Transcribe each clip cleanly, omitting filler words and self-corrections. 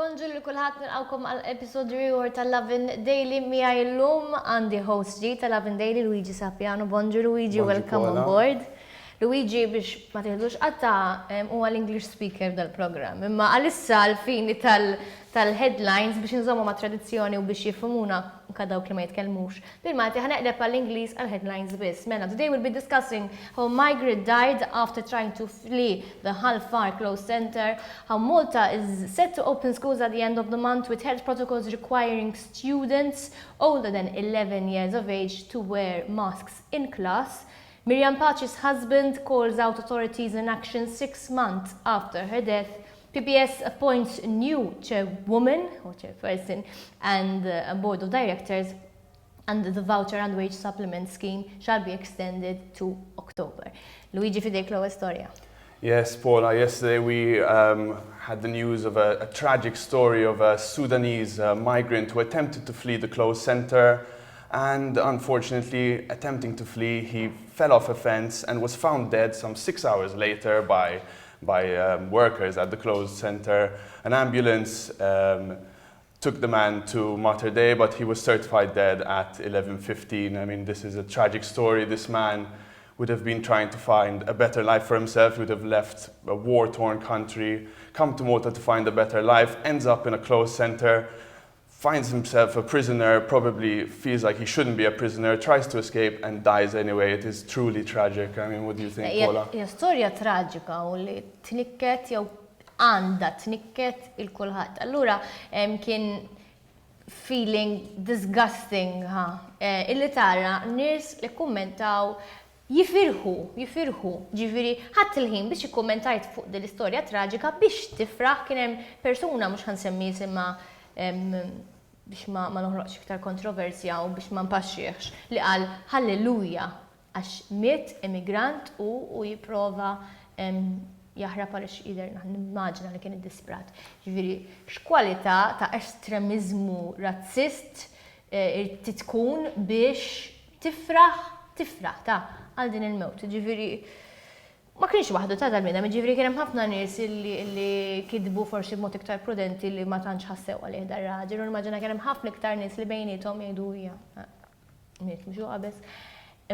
Bonjour li kulħadd nilqawkom għal episodju ieħor ta' Lovin Daily miegħi llum għandi host ġdid ta' Lovin Daily Luigi Sappiano. Bonjour Luigi, welcome on board. Luigi biex ma tieħdux qatta huwa l-English speaker dal-programm. Imma għalissa l-fini tal-headlines biex nżommu ma' tradizzjoni u biex jifhmuna anke dawk li ma jitkellmux. Bil-Malti ħaneqleb għall-Ingliż għall-headlines biss. Mela, today we'll be discussing how Migrant died after trying to flee the Hull-Far closed center, how Malta is set to open schools at the end of the month with health protocols requiring students older than 11 years of age to wear masks in class. MIRIAM Pachi's husband calls out authorities in action 6 months after her death. PPS appoints a new chairwoman or chairperson and a board of directors, and the voucher and wage supplement scheme shall be extended to October. Luigi, fidejk l-ewwel storja. Yes, Paula, yesterday we had the news of a tragic story of a Sudanese migrant who attempted to flee the closed center, and unfortunately, attempting to flee, he fell off a fence and was found dead some 6 hours later by workers at the closed center. An ambulance took the man to Mater Dei, but he was certified dead at 11:15. I mean, this is a tragic story. This man would have been trying to find a better life for himself, would have left a war-torn country, come to Malta to find a better life, ends up in a closed center, finds himself a prisoner, probably feels like he shouldn't be a prisoner, tries to escape and dies anyway. It is truly tragic. I mean, what do you think, Paula? Hija storja traġika u li tnikket jew għandha tnikket il-kulħadd. Allura kien feeling disgusting illi tara nies li kummentaw jifirħu, ġifieri ħadd il-ħin biex ikkummentajt fuq din l-istorja traġika biex tifraħ kien hemm persuna mhux ħansemmi isimha biex ma noħroqx iktar kontroversja u biex ma npaxxiex li qal halleluja għax miet immigrant u jipprova jaħrab għaliex jidher nimmaġina li kien iddisprat. Ġifieri x'kwalità ta' estremiżmu razzist irid tkun biex tifraħ ta' għal din il-mewt. Ġifieri ma kienx waħdu ta' tal-mina, ġifieri kien hemm ħafna nies li kidbu forsi b'mod iktar prudenti li ma tantx ħassew għalih dar raġel, u nimmaġina kien hemm ħafna iktar nies li bejniethom jgħidu hija miet mhux qabeż,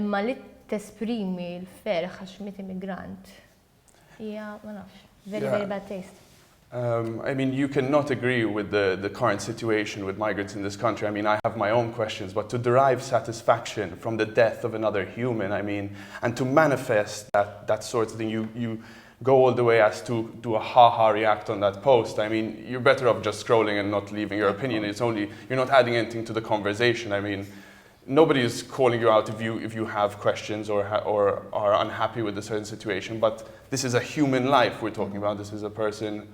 imma li tesprimi l-ferħ għax miet immigrant hija ma nafx, very bad taste. I mean, you cannot agree with the current situation with migrants in this country. I mean, I have my own questions, but to derive satisfaction from the death of another human, I mean, and to manifest that sort of thing, you go all the way as to do a ha-ha react on that post. I mean, you're better off just scrolling and not leaving your opinion. It's only, you're not adding anything to the conversation. I mean, nobody is calling you out if you have questions or are unhappy with a certain situation, but this is a human life we're talking about. This is a person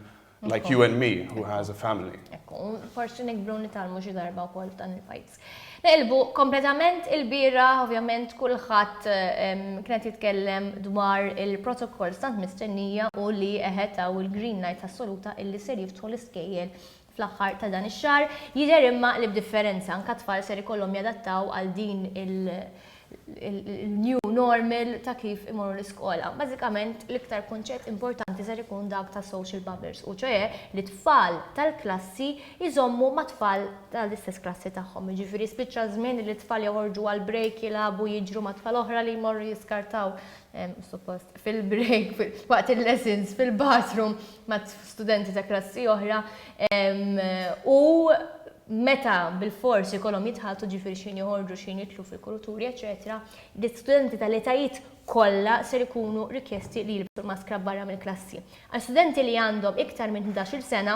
like you and me, who has a family. Ekku, forsi nikbru nitalmu xi darba wkoll dan il-fajts. Neqilbu kompletament il-bira, ovvjament kulħadd kienet jitkellem dwar il-protokolls tant mistennija u li eħetaw il-green light assoluta illi ser jiftħu l-iskejjel fl-aħħar ta' dan ix-xahar. Jidher imma li b'differenza anke tfal ser ikollhom jadattaw għal din il-new normal ta' kif imorru l-iskola. Bażikament l-iktar kunċett importanti ser ikun dak ta' social bubbles, u ċoe li tfal tal-klassi jżommu ma' tfal tal-istess klassi tagħhom. Jiġifieri spiċċa żmien li tfal joħorġu għal break jilagħbu jiġru ma' tfal oħra li jmorru jiskartaw suppost fil-break, waqt il-lessons, fil-bathroom ma' studenti ta' klassi oħra u meta bil-forsi kolom jitħaltu ġifieri xin joħorġu xin jitlu fil-kulturi, eċetera, l-istudenti tal-etajiet kollha ser ikunu rikjesti li jilbsu maskra barra mill-klassi. Għal studenti li għandhom iktar minn 11 sena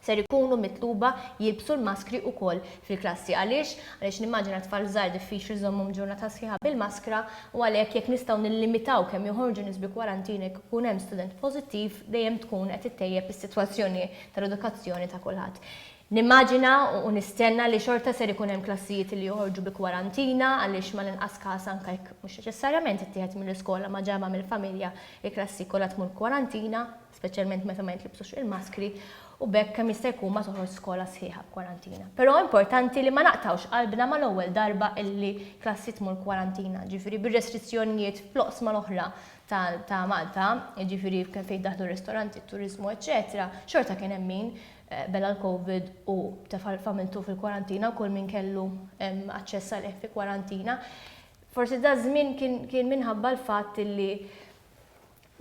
ser ikunu mitluba jilbsu l-maskri wkoll fil-klassi. Għaliex nimmaġina tfal żgħar diffiċli żommhom ġurnata sħiħa bil-maskra u għalhekk jekk nistgħu nillimitaw kemm joħorġu nies bi kwarantina jekk ikun hemm student pożittiv dejjem tkun qed ittejjeb is-sitwazzjoni tal-edukazzjoni ta' kulħadd. Nimmaġina u nistenna li xorta ser ikun hemm klassijiet li joħorġu bi kwarantina għaliex ma l-inqas każ anke jekk mhux neċessarjament ittieħed mill-iskola ma ġaba mill-familja il-klassi kollha tmur kwarantina, speċjalment meta ma jintlibsux il-maskri, u bekk kemm jista' jkun ma toħroġ skola sħiħa b'kwarantina. Però importanti li ma naqtawx qalbna mal-ewwel darba illi klassi tmur kwarantina, ġifieri bir-restrizzjonijiet fl-oqsma l-oħra ta' Malta, ġifiri kien fejn daħlu ristoranti, turizmu, eccetera, xorta kien hemm min bella l-Covid u familtu fil-kwarantina u kull min kellu aċċess għalih fi kwarantina. Forsi da żmien kien minħabba l-fatt li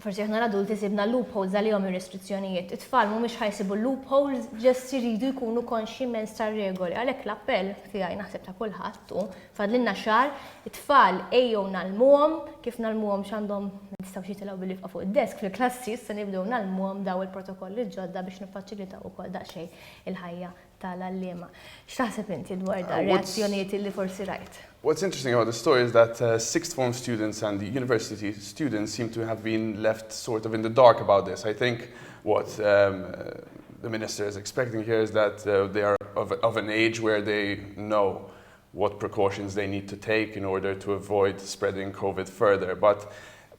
forsi aħna l-adulti sibna loopholes għalihom ir-restrizzjonijiet. It-tfal mhumiex ħajsibu loopholes, ġest iridu jkunu konxi mezz tar-regoli. Għalhekk l-appell tiegħi naħseb ta' kulħadd u fadlilna xahar, it-tfal ejjew nagħlmuhom kif nagħlmuhom x'għandhom ma jistgħux jitilgħu bil-ifqa fuq id-desk fil-klassi, issa nibdew nagħlmuhom daw il-protokolli ġodda biex niffaċilitaw ukoll daqsxejn il-ħajja tal-allima. X'taħseb inti dwar da reazzjonijiet li forsi rajt? What's interesting about the story is that sixth form students and the university students seem to have been left sort of in the dark about this. I think what the minister is expecting here is that they are of an age where they know what precautions they need to take in order to avoid spreading COVID further. But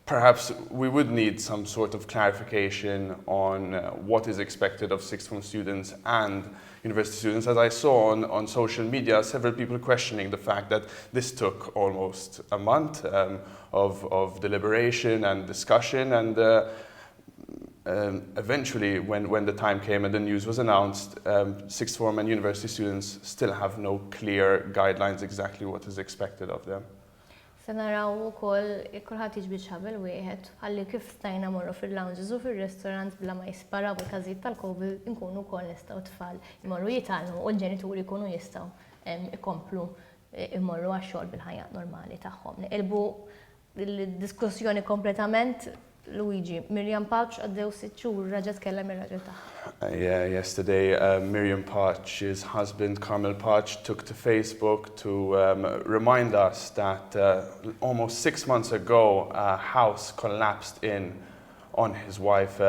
perhaps we would need some sort of clarification on what is expected of sixth form students and university students. As I saw on social media, several people questioning the fact that this took almost a month of deliberation and discussion, and eventually when the time came and the news was announced, sixth form and university students still have no clear guidelines exactly what is expected of them. Se naraw ukoll kulħadd jiġbid xabel wieħed ħalli kif stajna morru fil-lounges u fir-restaurants bla ma jisparaw il-każijiet tal-COVID inkunu wkoll nistgħu tfal imorru jitgħallmu u l-ġenituri jkunu jistgħu ikomplu immorru għax-xogħol bil-ħajja normali tagħhom. Niqilbu l-diskussjoni kompletament. Luigi, Miriam Pouch għaddew 6 xhur raġa tkellem ir-raġel tagħha. Yeah, yesterday Miriam Pouch's husband Carmel Pouch took to Facebook to remind us that almost 6 months ago a house collapsed in on his wife,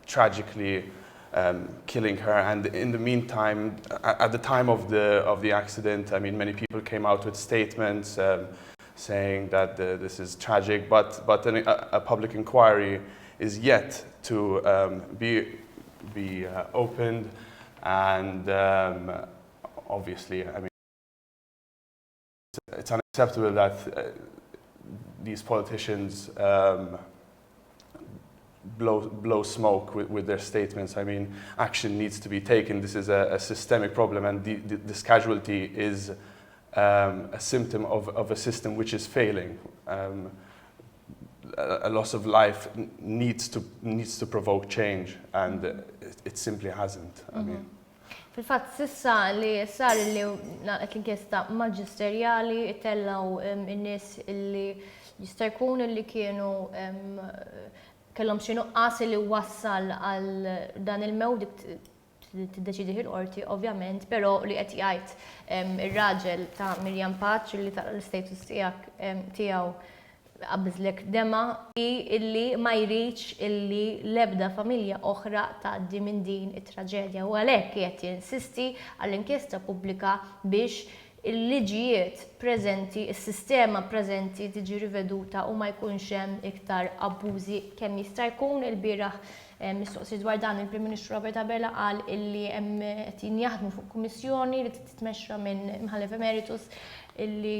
tragically killing her. And in the meantime, at the time of the accident, I mean, many people came out with statements saying that this is tragic, but a public inquiry is yet to be opened, and obviously, I mean, it's unacceptable that these politicians blow smoke with their statements. I mean, action needs to be taken. This is a systemic problem, and this casualty is a symptom of a system which is failing. A loss of life needs to provoke change, and it simply hasn't. I mean. Fil-fatt sissa li sar li naqgħet l-inkjesta maġisterjali itellaw in-nies illi jista' jkun illi kienu kellhom xi nuqqas li wassal għal dan il-mewt tiddeċidi il-qorti ovvjament, però li qed jgħid ir-raġel ta' Miriam Pouch li tara l-status tiegħu qabiżlek dema illi ma jridx illi l-ebda familja oħra tgħaddi minn din it-traġedja u għalhekk qed jinsisti għall-inkjesta pubblika biex il-liġijiet preżenti, is-sistema preżenti tiġi riveduta u ma jkunx hemm iktar abbużi kemm jista' jkun il-bieraħ mistoqsi dwar dan il-Prim Ministru Robert Abela qal illi hemm qed jaħdmu fuq kummissjoni li titmexxa minn imħallef emeritus illi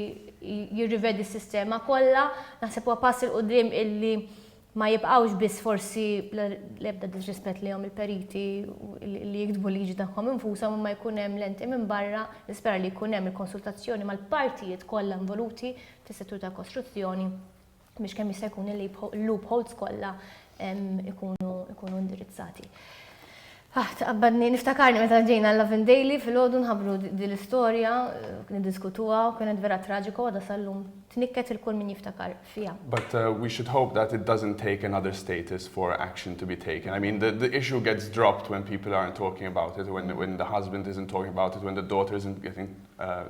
jirrivedi s-sistema kollha. Naħseb huwa pass il qudiem illi ma jibqgħux biss forsi l-ebda disrispett lihom il-periti li jiktbu liġi tagħhom infushom ma jkun hemm lenti minn barra, nispera li jkun hemm il-konsultazzjoni mal-partijiet kollha involuti fis-settur ta' kostruzzjoni biex kemm jista' jkun il-loopholes kollha ikunu indirizzati. Taqbadni niftakarni meta ġejna Lovin Daily fil-għodu nħabru din l-istorja, niddiskutuha u kienet vera traġika u għadha sallum tnikket il-kull min jiftakar fiha. But we should hope that it doesn't take another status for action to be taken. I mean, the issue gets dropped when people aren't talking about it, when the husband isn't talking about it, when the daughter isn't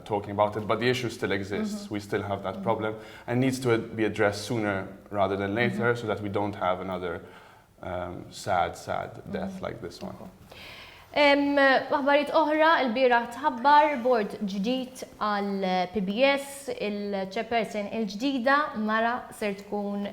talking about it, but the issue still exists. We still have that problem and needs to be addressed sooner rather than later so that we don't have another sad death like this one. Aħbarijiet oħra, il-bieraħ tħabbar bord ġdid għal PBS, il-chairperson il-ġdida mara ser tkun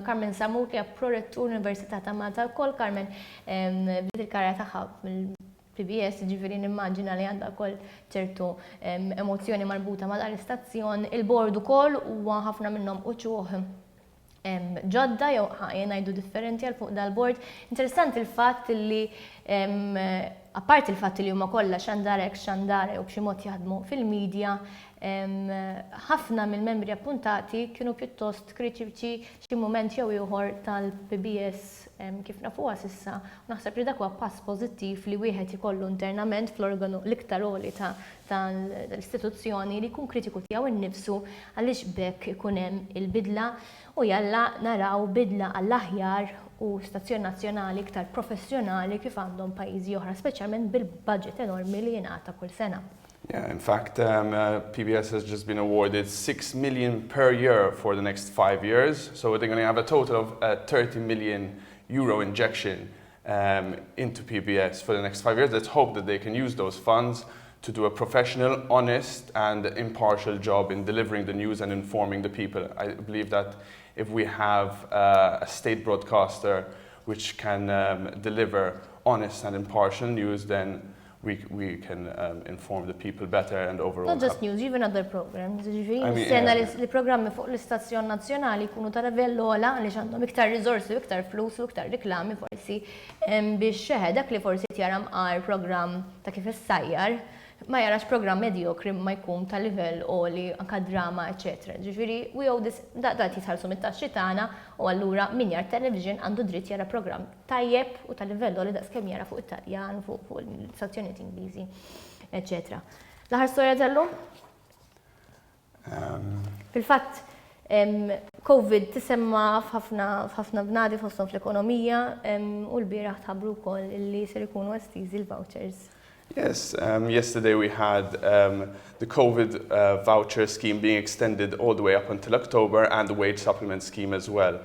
Carmen Samut li prorettur Università ta' Malta wkoll. Carmen bdiet il-karriera tagħha mill-PBS, ġifieri nimmaġina li għandha wkoll ċertu emozzjoni marbuta ma' l-istazzjon. Il-bord ukoll huwa ħafna minnhom uċuħ ġodda jew ngħidu differenti għal fuq dal-bord. Interessanti il-fatt li apparti il-fatt li huma kollha xandare u b'xi mod jaħdmu fil-medja, ħafna mill-membri appuntati kienu pjuttost kritiċi xi mument jew ieħor tal-PBS kif nafuha s'issa. Naħseb li dak huwa pass pożittiv li wieħed ikollu internament fl-organu l-iktar għoli tal-istituzzjoni li jkun kritiku tiegħu innifsu għaliex bekk ikun hemm il-bidla u jalla naraw bidla għall-aħjar u stazzjon nazzjonali iktar professjonali kif għandhom pajjiżi oħra, speċjalment bil-budget enormi li jingħata kull sena. Yeah, in fact, PBS has just been awarded 6 million per year for the next 5 years. So they're going to have a total of 30 million euro injection into PBS for the next 5 years. Let's hope that they can use those funds to do a professional, honest and impartial job in delivering the news and informing the people. I believe that if we have a state broadcaster which can deliver honest and impartial news, then we can inform the people better and overall. Not just news, even other programs. Sena li programmi fuq l-istazzjon nazzjonali jkunu ta' livell ogħla għaliex għandhom iktar riżorsi, iktar flus u iktar riklami forsi biex dak li forsi jaram għar program ta' kif issajjar ma jarax program mediokri ma jkun ta' livell għoli anka drama, eccetera. Ġifieri we owe this daqt jitħallsu mit-taxxi tagħna u allura min jar television għandu dritt jara program tajjeb u ta' livell għoli daqskemm jara fuq Italjan, fuq l-istazzjonijiet Ingliżi, eccetera. L-aħħar storja tal-lum? Fil-fatt COVID tisemma f'ħafna bnadi fosthom fl-ekonomija u l-bieraħ tħabbru wkoll illi ser ikunu estiżi l-vouchers. Yes, yesterday we had the COVID voucher scheme being extended all the way up until October and the wage supplement scheme as well.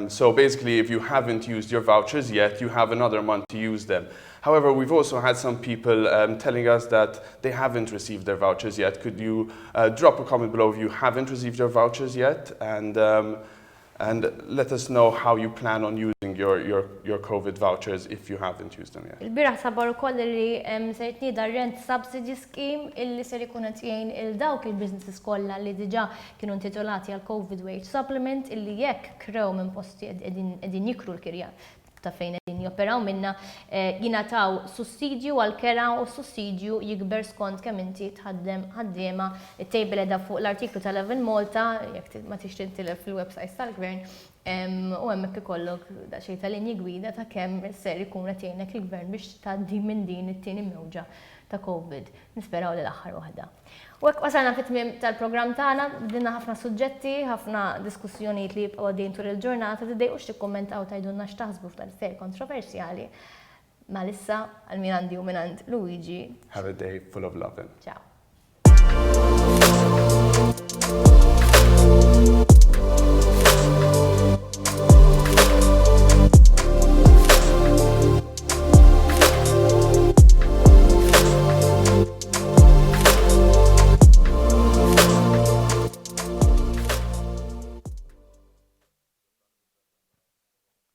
So basically, if you haven't used your vouchers yet, you have another month to use them. However, we've also had some people telling us that they haven't received their vouchers yet. Could you drop a comment below if you haven't received your vouchers yet? And let us know how you plan on using your COVID vouchers if you haven't used them yet. Il-biraħ sabar ukoll li se jitnieda rent subsidy scheme illi ser ikun qed jgħin il dawk il-businesses kollha li diġà kienu intitolati għal COVID wage supplement illi jekk krew minn posti qegħdin jikru l-kirja ta' fejn qegħdin joperaw minna jingħataw sussidju għal kera u sussidju jikber skont kemm inti tħaddem ħaddiema. It-tejbel qiegħda fuq l-artiklu ta' Lovin Malta jekk ma tixtieq tilef fil-website tal-Gvern u hemmhekk ikollok daqsxejn ta' linji gwida ta' kemm ser ikun qed jgħinek il-Gvern biex tgħaddi minn din it-tieni mewġa ta' COVID. Nisperaw li l-aħħar waħda. U hekk wasalna fit-tmiem tal-programm tagħna, bdilna ħafna suġġetti, ħafna diskussjonijiet li jibqgħu għaddejjin tul il-ġurnata, tiddejqux tikkummentaw tgħidulna x'taħsbu f'tal-affarijiet kontroversjali. Ma issa għal min għandi u min għand Luigi. Have a day full of lovin'. Ciao.